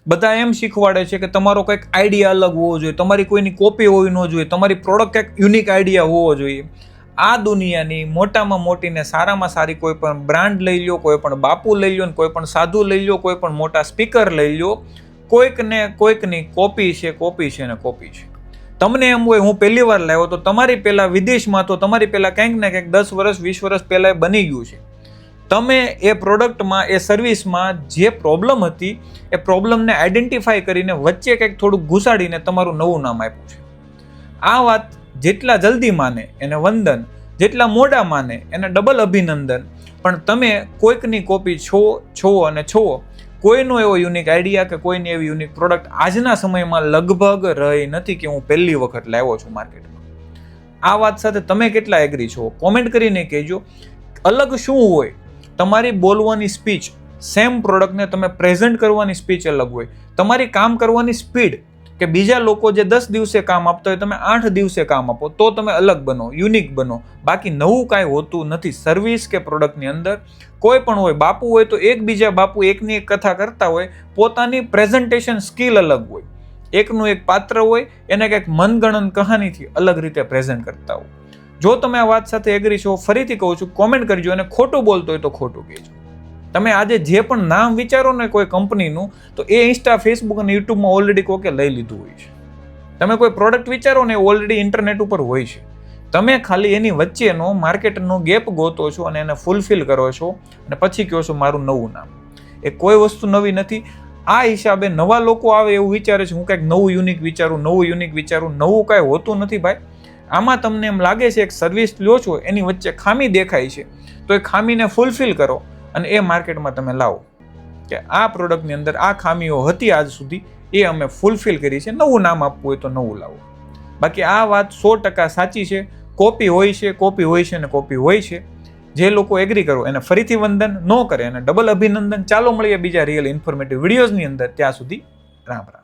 બધા એમ શીખવાડે છે કે તમારો કંઈક આઈડિયા અલગ હોવો જોઈએ, તમારી કોઈની કોપી હોવી ન જોઈએ, તમારી પ્રોડક્ટ કંઈક યુનિક આઈડિયા હોવો જોઈએ. આ દુનિયાની મોટામાં મોટી ને સારામાં સારી કોઈ પણ બ્રાન્ડ લઈ લો, કોઈ પણ બાપુ લઈ લો, કોઈ પણ સાધુ લઈ લો, કોઈ પણ મોટા સ્પીકર લઈ લો, કોઈકની કોપી છે ને કોપી છે. તમને એમ હોય હું પહેલી વાર લાવ્યો તો તમારી પહેલાં વિદેશમાં તો તમારી પહેલાં કંઈક ને કંઈક 10 વર્ષ 20 વર્ષ પહેલાં બની ગયું છે. તમે એ પ્રોડક્ટમાં એ સર્વિસમાં જે પ્રોબ્લેમ હતી એ પ્રોબ્લેમને આઈડેન્ટિફાઈ કરીને વચ્ચે કંઈક થોડુંક ઘુસાડીને તમારું નવું નામ આપ્યું છે. આ વાત જેટલા જલ્દી માને એને વંદન, જેટલા મોડા માને એને ડબલ અભિનંદન. પણ તમે કોઈકની કોપી છો. કોઈનો એવો યુનિક આઈડિયા કે કોઈની એવી યુનિક પ્રોડક્ટ આજના સમયમાં લગભગ રહી નથી કે હું પહેલી વખત લાવ્યો છું માર્કેટમાં. આ વાત સાથે તમે કેટલા એગ્રી છો કોમેન્ટ કરીને કહેજો. અલગ શું હોય? તમારી બોલવાની સ્પીચ, સેમ પ્રોડક્ટને તમે પ્રેઝન્ટ કરવાની સ્પીચ અલગ હોય, તમારી કામ કરવાની સ્પીડ કે બીજા લોકો જે 10 દિવસે કામ આપતા હોય તમે 8 દિવસે કામ આપો તો તમે અલગ બનો, યુનિક બનો. બાકી નવું કાંઈ હોતું નથી સર્વિસ કે પ્રોડક્ટની અંદર. કોઈ પણ હોય, બાપુ હોય તો એકબીજા બાપુ એકની એક કથા કરતા હોય, પોતાની પ્રેઝન્ટેશન સ્કિલ અલગ હોય, એકનું એક પાત્ર હોય, એને કંઈક મનગણન કહાનીથી અલગ રીતે પ્રેઝન્ટ કરતા હોય. જો તમે આ વાત સાથે એગ્રી છો, ફરીથી કહું છું કોમેન્ટ કરજો, અને ખોટું બોલતો હોય તો ખોટું કહેજો. તમે આજે જે પણ નામ વિચારો ને કોઈ કંપનીનું તો એ ઇન્સ્ટા, ફેસબુક અને યુટ્યુબમાં ઓલરેડી કોકે લઈ લીધું હોય છે. તમે કોઈ પ્રોડક્ટ વિચારો ને ઓલરેડી ઇન્ટરનેટ ઉપર હોય છે. તમે ખાલી એની વચ્ચેનો માર્કેટનો ગેપ ગોતો છો અને એને ફૂલફિલ કરો છો અને પછી કહો છો મારું નવું નામ. એ કોઈ વસ્તુ નવી નથી. આ હિસાબે નવા લોકો આવે એવું વિચારે છે હું કંઈક નવું યુનિક વિચારું. નવું કાંઈ હોતું નથી ભાઈ. આમાં તમને એમ લાગે છે એક સર્વિસ લ્યો છો એની વચ્ચે ખામી દેખાય છે તો એ ખામીને ફૂલફિલ કરો અને એ માર્કેટમાં તમે લાવો કે આ પ્રોડક્ટની અંદર આ ખામીઓ હતી આજ સુધી, એ અમે ફૂલફિલ કરી છે. નવું નામ આપવું હોય તો નવું લાવો. બાકી આ વાત 100% સાચી છે. કોપી હોય છે. જે લોકો એગ્રી કરો એને ફરીથી વંદન, ન કરે એને ડબલ અભિનંદન. ચાલો મળીએ બીજા રિયલ ઇન્ફોર્મેટિવ વિડીયોઝની અંદર. ત્યાં સુધી રામ રામ.